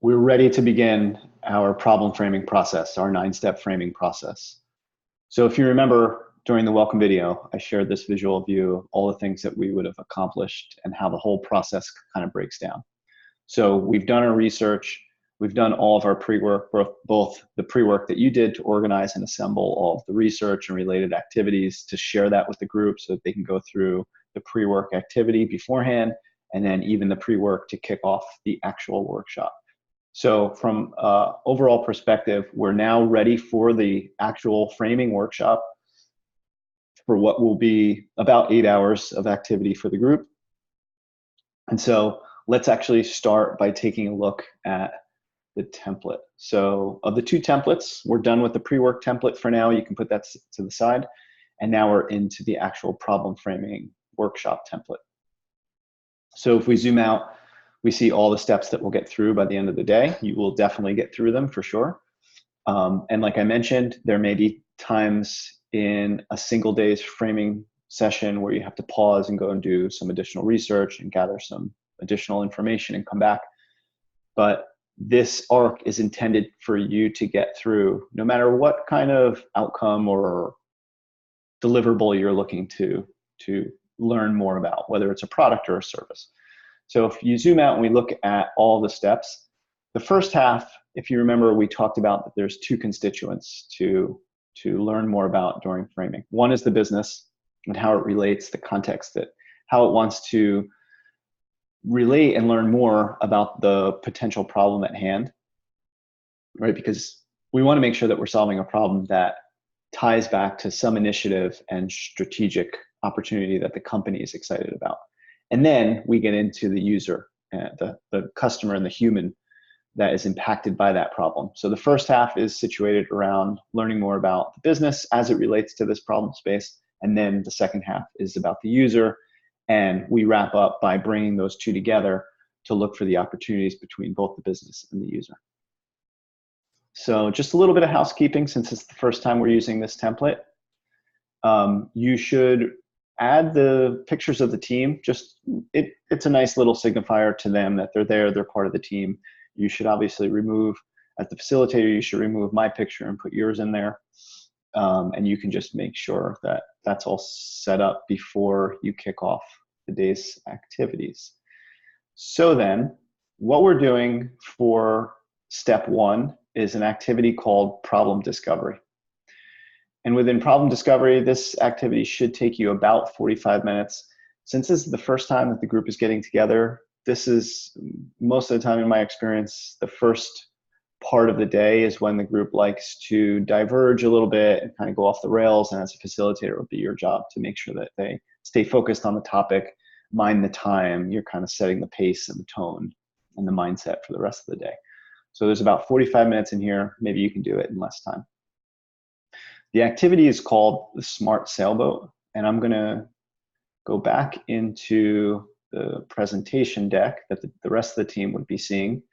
we're ready to begin our problem framing process, our 9-step framing process. So if you remember during the welcome video, I shared this visual view of all the things that we would have accomplished and how the whole process kind of breaks down. So we've done our research, we've done all of our pre-work, both the pre-work that you did to organize and assemble all of the research and related activities, to share that with the group so that they can go through the pre-work activity beforehand, and then even the pre-work to kick off the actual workshop. So from an overall perspective, we're now ready for the actual framing workshop for what will be about 8 hours of activity for the group. And so let's actually start by taking a look at the template. So of the 2 templates, we're done with the pre-work template for now. You can put that to the side. And now we're into the actual problem framing workshop template. So if we zoom out, we see all the steps that we'll get through by the end of the day. You will definitely get through them for sure. And like I mentioned, there may be times in a single day's framing session where you have to pause and go and do some additional research and gather some additional information and come back. But this arc is intended for you to get through no matter what kind of outcome or deliverable you're looking to learn more about, whether it's a product or a service. So if you zoom out and we look at all the steps, the first half, if you remember, we talked about that there's 2 constituents to learn more about during framing. One is the business and how it relates, the context, that how it wants to relate and learn more about the potential problem at hand, right? Because we want to make sure that we're solving a problem that ties back to some initiative and strategic opportunity that the company is excited about. And then we get into the user, the customer and the human that is impacted by that problem. So the first half is situated around learning more about the business as it relates to this problem space. And then the second half is about the user. And we wrap up by bringing those 2 together to look for the opportunities between both the business and the user. So just a little bit of housekeeping, since it's the first time we're using this template. You should add the pictures of the team. It's a nice little signifier to them that they're there, they're part of the team. You should obviously remove, as the facilitator, you should remove my picture and put yours in there. And you can just make sure that that's all set up before you kick off the day's activities. So then, what we're doing for step 1 is an activity called problem discovery. And within problem discovery, this activity should take you about 45 minutes. Since this is the first time that the group is getting together, this is, most of the time in my experience, the first part of the day is when the group likes to diverge a little bit and kind of go off the rails. And as a facilitator, it would be your job to make sure that they stay focused on the topic, mind the time. You're kind of setting the pace and the tone and the mindset for the rest of the day. So there's about 45 minutes in here. Maybe you can do it in less time. The activity is called the Smart Sailboat, and I'm going to go back into the presentation deck that the rest of the team would be seeing.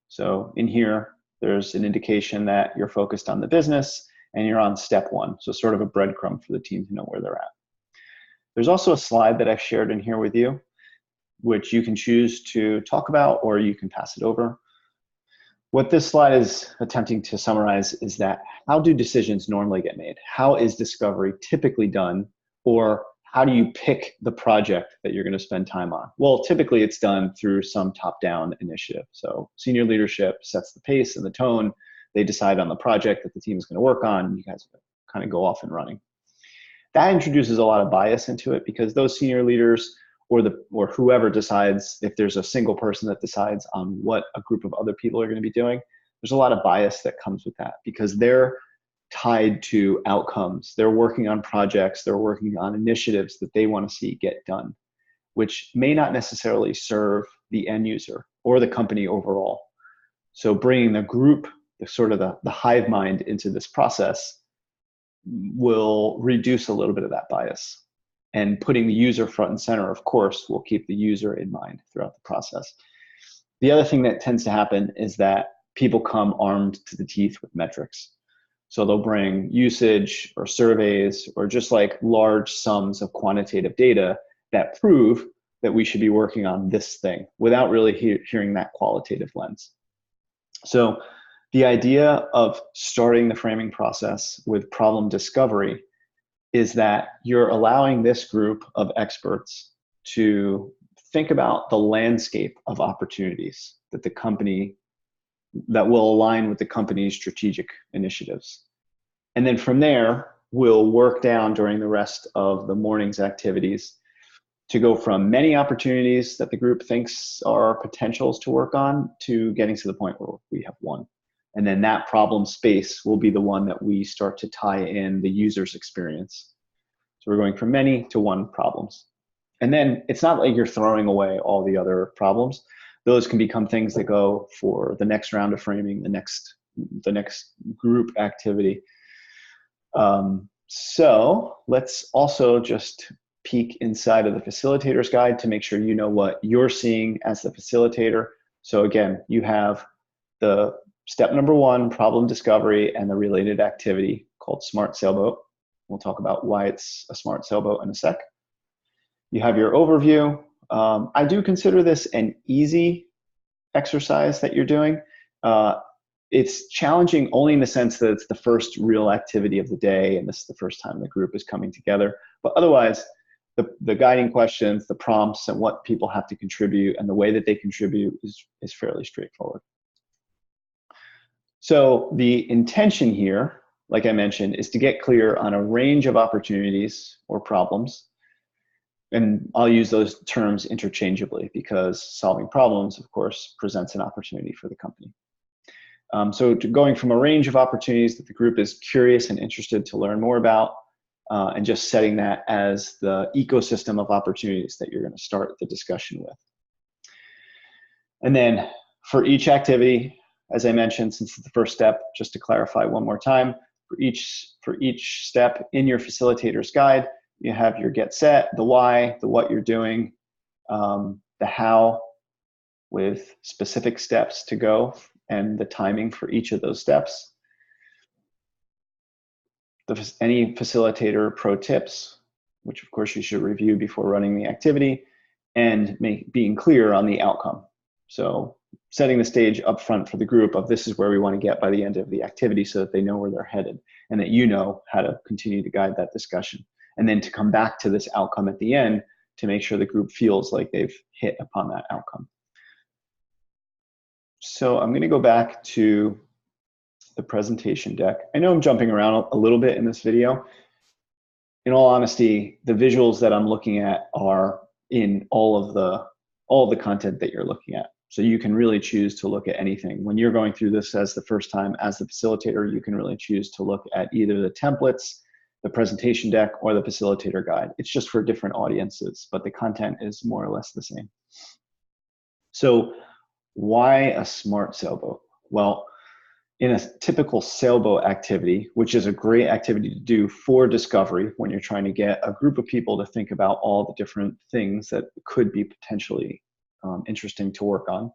So in here, there's an indication that you're focused on the business and you're on step 1, so sort of a breadcrumb for the team to know where they're at. There's also a slide that I've shared in here with you, which you can choose to talk about or you can pass it over. What this slide is attempting to summarize is that how do decisions normally get made? How is discovery typically done? Or how do you pick the project that you're going to spend time on? Well, typically it's done through some top-down initiative. So senior leadership sets the pace and the tone. They decide on the project that the team is going to work on. You guys kind of go off and running. That introduces a lot of bias into it because those senior leaders or whoever decides, if there's a single person that decides on what a group of other people are going to be doing, there's a lot of bias that comes with that because they're tied to outcomes. They're working on projects, they're working on initiatives that they want to see get done, which may not necessarily serve the end user or the company overall. So bringing the group, the hive mind into this process will reduce a little bit of that bias. And putting the user front and center, of course, will keep the user in mind throughout the process. The other thing that tends to happen is that people come armed to the teeth with metrics. So they'll bring usage or surveys or just like large sums of quantitative data that prove that we should be working on this thing without really hearing that qualitative lens. So the idea of starting the framing process with problem discovery is that you're allowing this group of experts to think about the landscape of opportunities that the company, that will align with the company's strategic initiatives. And then from there, we'll work down during the rest of the morning's activities to go from many opportunities that the group thinks are potentials to work on to getting to the point where we have one. And then that problem space will be the one that we start to tie in the user's experience. So we're going from many to one problems. And then it's not like you're throwing away all the other problems. Those can become things that go for the next round of framing, the next group activity. So let's also just peek inside of the facilitator's guide to make sure you know what you're seeing as the facilitator. So again, you have the step number 1, problem discovery, and the related activity called Smart Sailboat. We'll talk about why it's a smart sailboat in a sec. You have your overview. I do consider this an easy exercise that you're doing. It's challenging only in the sense that it's the first real activity of the day, and this is the first time the group is coming together. But otherwise, the guiding questions, the prompts, and what people have to contribute, and the way that they contribute is fairly straightforward. So the intention here, like I mentioned, is to get clear on a range of opportunities or problems. And I'll use those terms interchangeably because solving problems, of course, presents an opportunity for the company. So going from a range of opportunities that the group is curious and interested to learn more about, and just setting that as the ecosystem of opportunities that you're going to start the discussion with. And then for each activity, as I mentioned, since it's the first step, just to clarify one more time, for each step in your facilitator's guide, you have your get set, the why, the what you're doing, the how with specific steps to go, and the timing for each of those steps. Any facilitator pro tips, which of course you should review before running the activity, and being clear on the outcome. So setting the stage up front for the group of this is where we want to get by the end of the activity so that they know where they're headed and that you know how to continue to guide that discussion. And then to come back to this outcome at the end to make sure the group feels like they've hit upon that outcome. So I'm going to go back to the presentation deck. I know I'm jumping around a little bit in this video. In all honesty, the visuals that I'm looking at are in all of the content that you're looking at. So you can really choose to look at anything. When you're going through this as the first time as the facilitator, you can really choose to look at either the templates, the presentation deck, or the facilitator guide. It's just for different audiences, but the content is more or less the same. So why a smart sailboat? Well, in a typical sailboat activity, which is a great activity to do for discovery when you're trying to get a group of people to think about all the different things that could be potentially interesting to work on.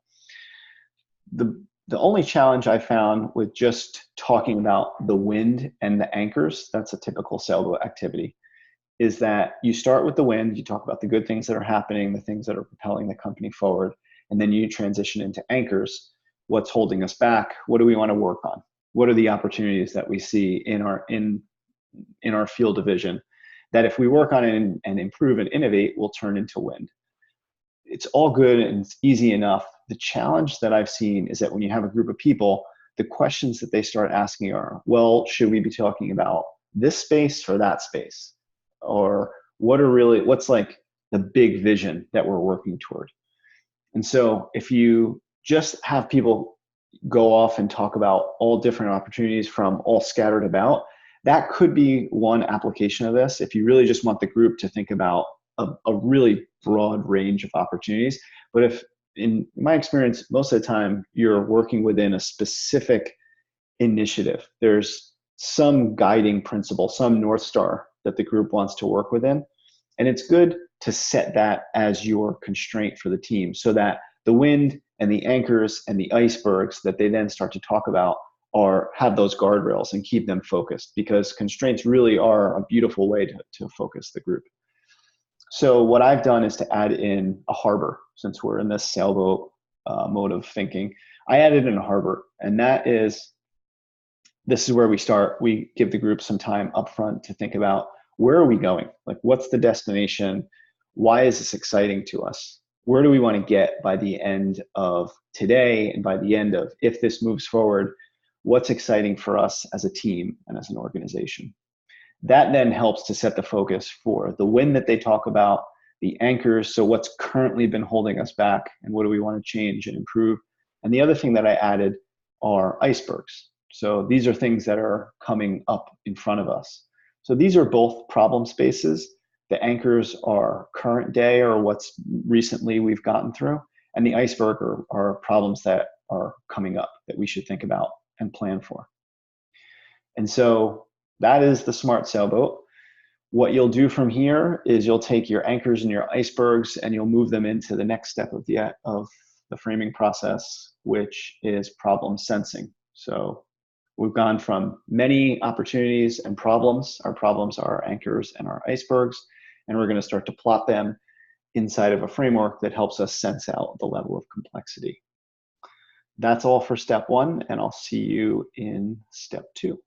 The only challenge I found with just talking about the wind and the anchors, that's a typical sailboat activity, is that you start with the wind, you talk about the good things that are happening, the things that are propelling the company forward, and then you transition into anchors. What's holding us back? What do we want to work on? What are the opportunities that we see in our field of vision that if we work on it and improve and innovate will turn into wind? It's all good and it's easy enough. The challenge that I've seen is that when you have a group of people, the questions that they start asking are, well, should we be talking about this space or that space? Or what's like the big vision that we're working toward? And so if you just have people go off and talk about all different opportunities from all scattered about, that could be one application of this. If you really just want the group to think about a really broad range of opportunities. But if, in my experience, most of the time you're working within a specific initiative, there's some guiding principle, some North Star that the group wants to work within. And it's good to set that as your constraint for the team so that the wind and the anchors and the icebergs that they then start to talk about have those guardrails and keep them focused, because constraints really are a beautiful way to focus the group. So what I've done is to add in a harbor, since we're in this sailboat mode of thinking. I added in a harbor, and this is where we start. We give the group some time upfront to think about, where are we going? Like, what's the destination? Why is this exciting to us? Where do we want to get by the end of today, and by the end of, if this moves forward, what's exciting for us as a team and as an organization? That then helps to set the focus for the win that they talk about, the anchors, so what's currently been holding us back and what do we want to change and improve. And the other thing that I added are icebergs. So these are things that are coming up in front of us. So these are both problem spaces. The anchors are current day, or what's recently we've gotten through, and the iceberg are problems that are coming up that we should think about and plan for. And so that is the smart sailboat. What you'll do from here is you'll take your anchors and your icebergs and you'll move them into the next step of the framing process, which is problem sensing. So we've gone from many opportunities and problems. Our problems are our anchors and our icebergs, and we're going to start to plot them inside of a framework that helps us sense out the level of complexity. That's all for step 1, and I'll see you in step 2.